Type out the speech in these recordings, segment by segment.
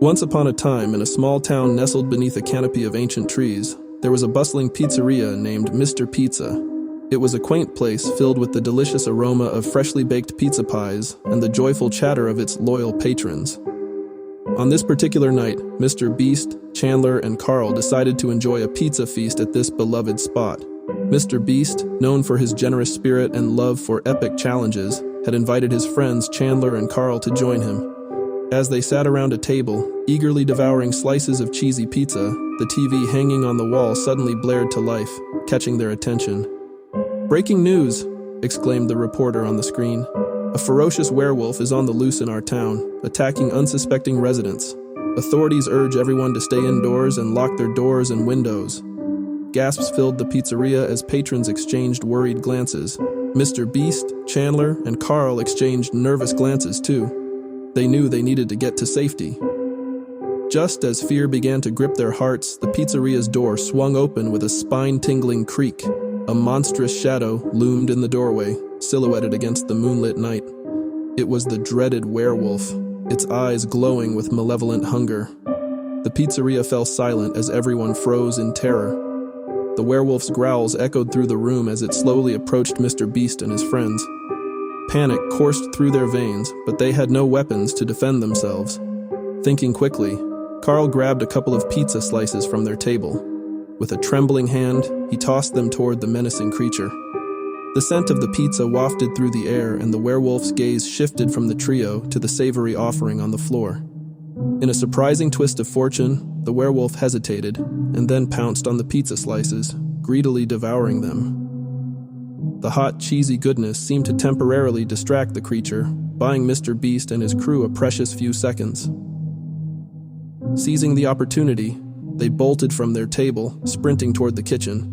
Once upon a time, in a small town nestled beneath a canopy of ancient trees, there was a bustling pizzeria named Mr. Pizza. It was a quaint place filled with the delicious aroma of freshly baked pizza pies and the joyful chatter of its loyal patrons. On this particular night, Mr. Beast, Chandler, and Carl decided to enjoy a pizza feast at this beloved spot. Mr. Beast, known for his generous spirit and love for epic challenges, had invited his friends Chandler and Carl to join him. As they sat around a table, eagerly devouring slices of cheesy pizza, the TV hanging on the wall suddenly blared to life, catching their attention. "Breaking news!" exclaimed the reporter on the screen. "A ferocious werewolf is on the loose in our town, attacking unsuspecting residents. Authorities urge everyone to stay indoors and lock their doors and windows." Gasps filled the pizzeria as patrons exchanged worried glances. Mr. Beast, Chandler, and Carl exchanged nervous glances too. They knew they needed to get to safety. Just as fear began to grip their hearts, the pizzeria's door swung open with a spine-tingling creak. A monstrous shadow loomed in the doorway, silhouetted against the moonlit night. It was the dreaded werewolf, its eyes glowing with malevolent hunger. The pizzeria fell silent as everyone froze in terror. The werewolf's growls echoed through the room as it slowly approached Mr. Beast and his friends. Panic coursed through their veins, but they had no weapons to defend themselves. Thinking quickly, Carl grabbed a couple of pizza slices from their table. With a trembling hand, he tossed them toward the menacing creature. The scent of the pizza wafted through the air, and the werewolf's gaze shifted from the trio to the savory offering on the floor. In a surprising twist of fortune, the werewolf hesitated, and then pounced on the pizza slices, greedily devouring them. The hot, cheesy goodness seemed to temporarily distract the creature, buying Mr. Beast and his crew a precious few seconds. Seizing the opportunity, they bolted from their table, sprinting toward the kitchen.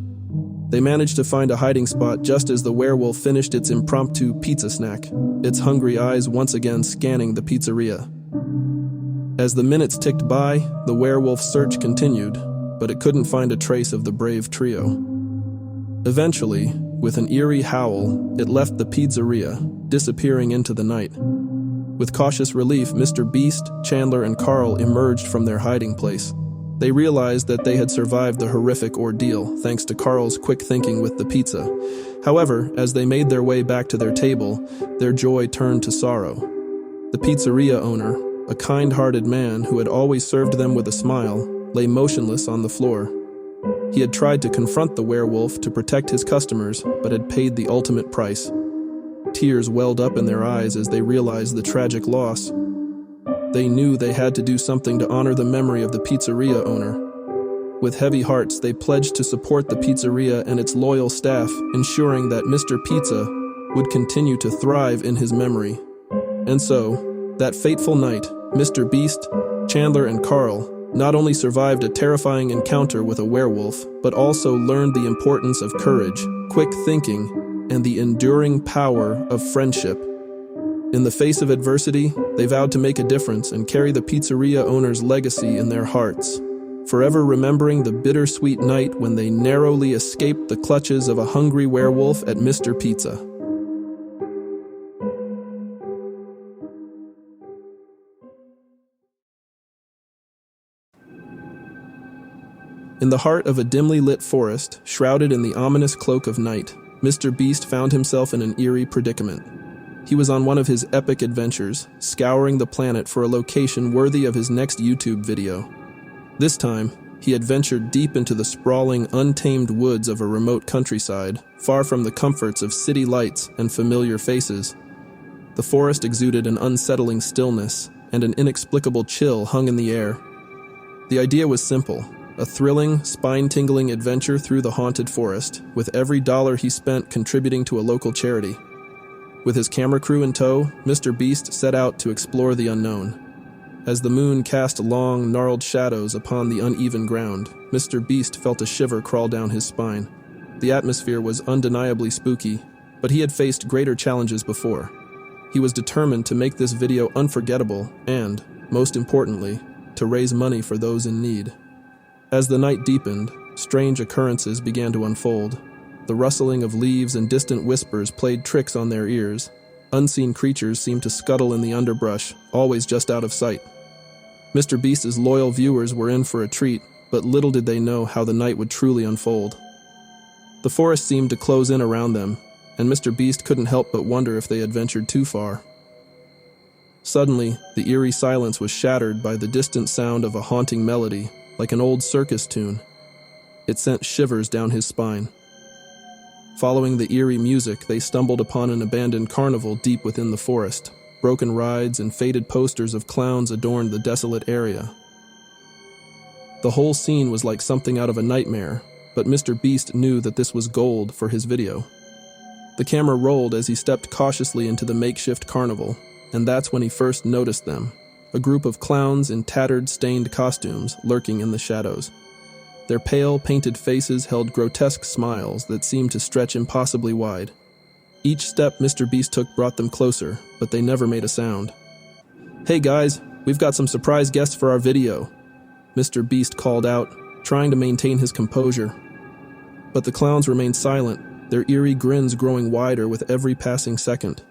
They managed to find a hiding spot just as the werewolf finished its impromptu pizza snack, its hungry eyes once again scanning the pizzeria. As the minutes ticked by, the werewolf's search continued, but it couldn't find a trace of the brave trio. Eventually, with an eerie howl, it left the pizzeria, disappearing into the night. With cautious relief, Mr. Beast, Chandler, and Carl emerged from their hiding place. They realized that they had survived the horrific ordeal, thanks to Carl's quick thinking with the pizza. However, as they made their way back to their table, their joy turned to sorrow. The pizzeria owner, a kind-hearted man who had always served them with a smile, lay motionless on the floor. He had tried to confront the werewolf to protect his customers, but had paid the ultimate price. Tears welled up in their eyes as they realized the tragic loss. They knew they had to do something to honor the memory of the pizzeria owner. With heavy hearts, they pledged to support the pizzeria and its loyal staff, ensuring that Mr. Pizza would continue to thrive in his memory. And so, that fateful night, Mr. Beast, Chandler, and Carl not only survived a terrifying encounter with a werewolf, but also learned the importance of courage, quick thinking, and the enduring power of friendship. In the face of adversity, they vowed to make a difference and carry the pizzeria owner's legacy in their hearts, forever remembering the bittersweet night when they narrowly escaped the clutches of a hungry werewolf at Mr. Pizza. In the heart of a dimly lit forest, shrouded in the ominous cloak of night, Mr. Beast found himself in an eerie predicament. He was on one of his epic adventures, scouring the planet for a location worthy of his next YouTube video. This time, he had ventured deep into the sprawling, untamed woods of a remote countryside, far from the comforts of city lights and familiar faces. The forest exuded an unsettling stillness, and an inexplicable chill hung in the air. The idea was simple. A thrilling, spine-tingling adventure through the haunted forest, with every dollar he spent contributing to a local charity. With his camera crew in tow, Mr. Beast set out to explore the unknown. As the moon cast long, gnarled shadows upon the uneven ground, Mr. Beast felt a shiver crawl down his spine. The atmosphere was undeniably spooky, but he had faced greater challenges before. He was determined to make this video unforgettable and, most importantly, to raise money for those in need. As the night deepened, strange occurrences began to unfold. The rustling of leaves and distant whispers played tricks on their ears. Unseen creatures seemed to scuttle in the underbrush, always just out of sight. Mr. Beast's loyal viewers were in for a treat, but little did they know how the night would truly unfold. The forest seemed to close in around them, and Mr. Beast couldn't help but wonder if they had ventured too far. Suddenly, the eerie silence was shattered by the distant sound of a haunting melody, like an old circus tune. It sent shivers down his spine. Following the eerie music, they stumbled upon an abandoned carnival deep within the forest. Broken rides and faded posters of clowns adorned the desolate area. The whole scene was like something out of a nightmare, but Mr. Beast knew that this was gold for his video. The camera rolled as he stepped cautiously into the makeshift carnival, and that's when he first noticed them, a group of clowns in tattered, stained costumes lurking in the shadows. Their pale, painted faces held grotesque smiles that seemed to stretch impossibly wide. Each step Mr. Beast took brought them closer, but they never made a sound. "Hey guys, we've got some surprise guests for our video," Mr. Beast called out, trying to maintain his composure. But the clowns remained silent, their eerie grins growing wider with every passing second.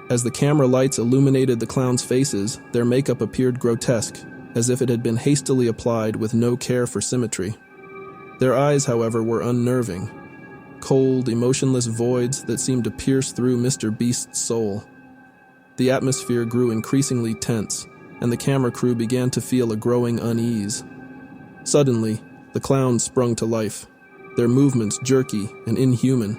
As the camera lights illuminated the clowns' faces, their makeup appeared grotesque, as if it had been hastily applied with no care for symmetry. Their eyes, however, were unnerving, cold, emotionless voids that seemed to pierce through Mr. Beast's soul. The atmosphere grew increasingly tense, and the camera crew began to feel a growing unease. Suddenly, the clowns sprung to life, their movements jerky and inhuman.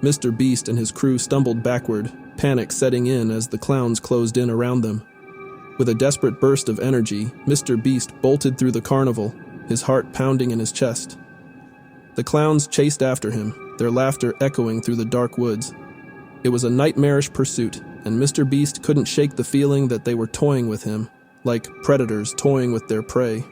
Mr. Beast and his crew stumbled backward, panic setting in as the clowns closed in around them. With a desperate burst of energy, Mr. Beast bolted through the carnival, his heart pounding in his chest. The clowns chased after him, their laughter echoing through the dark woods. It was a nightmarish pursuit, and Mr. Beast couldn't shake the feeling that they were toying with him, like predators toying with their prey.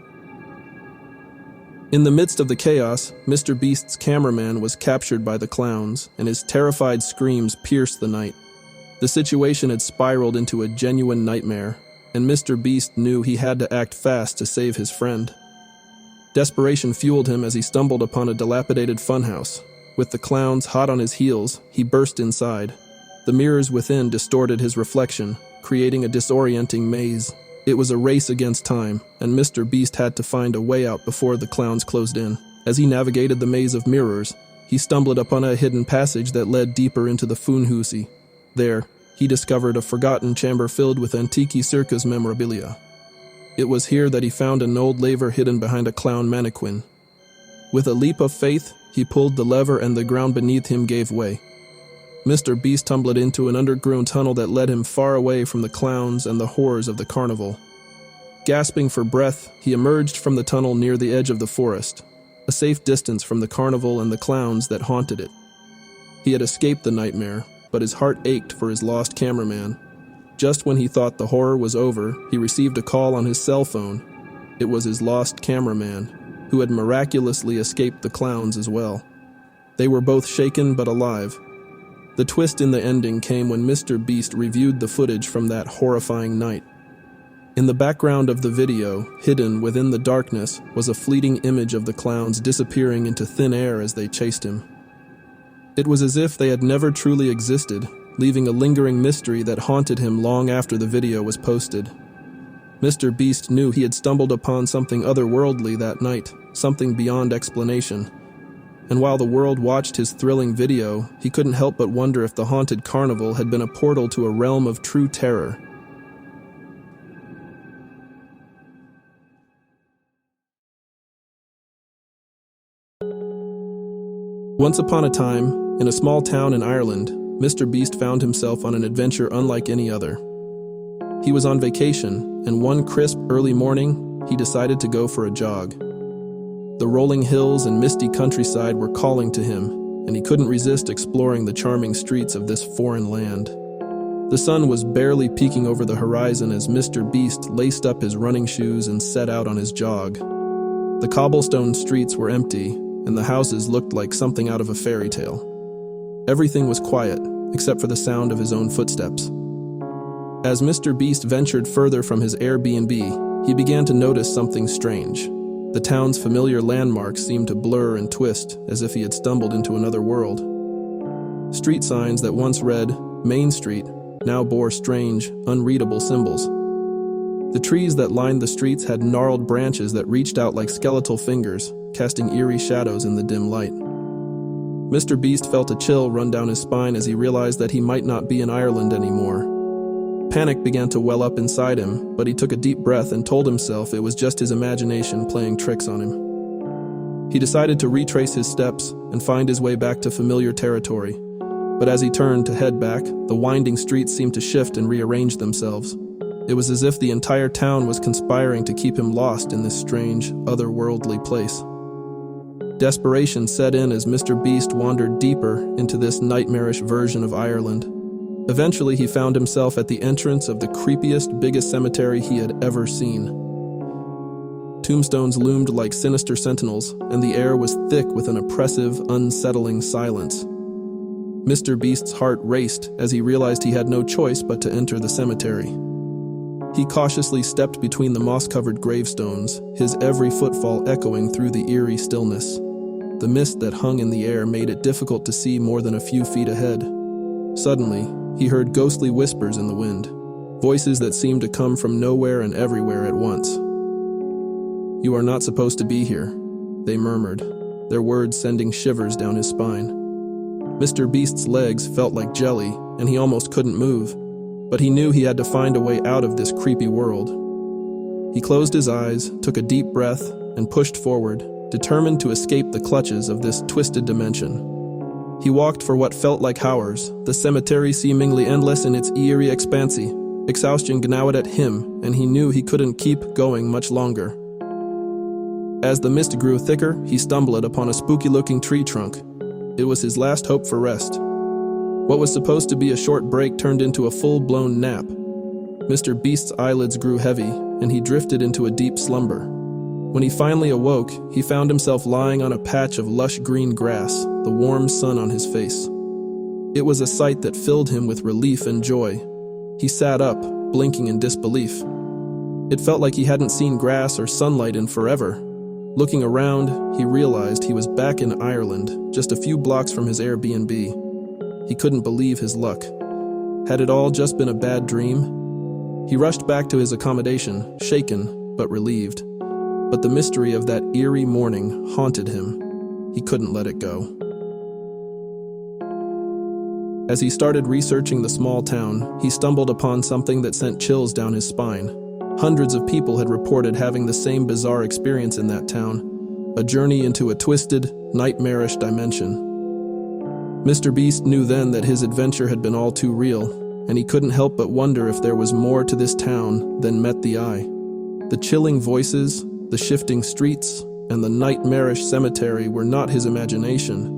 In the midst of the chaos, Mr. Beast's cameraman was captured by the clowns, and his terrified screams pierced the night. The situation had spiraled into a genuine nightmare, and Mr. Beast knew he had to act fast to save his friend. Desperation fueled him as he stumbled upon a dilapidated funhouse. With the clowns hot on his heels, he burst inside. The mirrors within distorted his reflection, creating a disorienting maze. It was a race against time, and Mr. Beast had to find a way out before the clowns closed in. As he navigated the maze of mirrors, he stumbled upon a hidden passage that led deeper into the funhusi. There, he discovered a forgotten chamber filled with antique circus memorabilia. It was here that he found an old lever hidden behind a clown mannequin. With a leap of faith, he pulled the lever and the ground beneath him gave way. Mr. Beast tumbled into an underground tunnel that led him far away from the clowns and the horrors of the carnival. Gasping for breath, he emerged from the tunnel near the edge of the forest, a safe distance from the carnival and the clowns that haunted it. He had escaped the nightmare, but his heart ached for his lost cameraman. Just when he thought the horror was over, he received a call on his cell phone. It was his lost cameraman, who had miraculously escaped the clowns as well. They were both shaken but alive. The twist in the ending came when Mr. Beast reviewed the footage from that horrifying night. In the background of the video, hidden within the darkness, was a fleeting image of the clowns disappearing into thin air as they chased him. It was as if they had never truly existed, leaving a lingering mystery that haunted him long after the video was posted. Mr. Beast knew he had stumbled upon something otherworldly that night, something beyond explanation. And while the world watched his thrilling video, he couldn't help but wonder if the haunted carnival had been a portal to a realm of true terror. Once upon a time, in a small town in Ireland, Mr. Beast found himself on an adventure unlike any other. He was on vacation, and one crisp early morning, he decided to go for a jog. The rolling hills and misty countryside were calling to him, and he couldn't resist exploring the charming streets of this foreign land. The sun was barely peeking over the horizon as Mr. Beast laced up his running shoes and set out on his jog. The cobblestone streets were empty, and the houses looked like something out of a fairy tale. Everything was quiet, except for the sound of his own footsteps. As Mr. Beast ventured further from his Airbnb, he began to notice something strange. The town's familiar landmarks seemed to blur and twist, as if he had stumbled into another world. Street signs that once read, Main Street, now bore strange, unreadable symbols. The trees that lined the streets had gnarled branches that reached out like skeletal fingers, casting eerie shadows in the dim light. Mr. Beast felt a chill run down his spine as he realized that he might not be in Ireland anymore. Panic began to well up inside him, but he took a deep breath and told himself it was just his imagination playing tricks on him. He decided to retrace his steps and find his way back to familiar territory. But as he turned to head back, the winding streets seemed to shift and rearrange themselves. It was as if the entire town was conspiring to keep him lost in this strange, otherworldly place. Desperation set in as Mr. Beast wandered deeper into this nightmarish version of Ireland. Eventually, he found himself at the entrance of the creepiest, biggest cemetery he had ever seen. Tombstones loomed like sinister sentinels, and the air was thick with an oppressive, unsettling silence. Mr. Beast's heart raced as he realized he had no choice but to enter the cemetery. He cautiously stepped between the moss-covered gravestones, his every footfall echoing through the eerie stillness. The mist that hung in the air made it difficult to see more than a few feet ahead. Suddenly, he heard ghostly whispers in the wind, voices that seemed to come from nowhere and everywhere at once. "You are not supposed to be here," they murmured, their words sending shivers down his spine. Mr. Beast's legs felt like jelly, and he almost couldn't move, but he knew he had to find a way out of this creepy world. He closed his eyes, took a deep breath, and pushed forward, determined to escape the clutches of this twisted dimension. He walked for what felt like hours, the cemetery seemingly endless in its eerie expanse. Exhaustion gnawed at him, and he knew he couldn't keep going much longer. As the mist grew thicker, he stumbled upon a spooky-looking tree trunk. It was his last hope for rest. What was supposed to be a short break turned into a full-blown nap. Mr. Beast's eyelids grew heavy, and he drifted into a deep slumber. When he finally awoke, he found himself lying on a patch of lush green grass, the warm sun on his face. It was a sight that filled him with relief and joy. He sat up, blinking in disbelief. It felt like he hadn't seen grass or sunlight in forever. Looking around, he realized he was back in Ireland, just a few blocks from his Airbnb. He couldn't believe his luck. Had it all just been a bad dream? He rushed back to his accommodation, shaken but relieved. But the mystery of that eerie morning haunted him. He couldn't let it go. As he started researching the small town, he stumbled upon something that sent chills down his spine. Hundreds of people had reported having the same bizarre experience in that town, a journey into a twisted, nightmarish dimension. Mr. Beast knew then that his adventure had been all too real, and he couldn't help but wonder if there was more to this town than met the eye. The chilling voices, the shifting streets, and the nightmarish cemetery were not his imagination.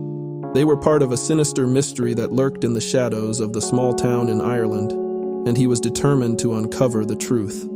They were part of a sinister mystery that lurked in the shadows of the small town in Ireland, and he was determined to uncover the truth.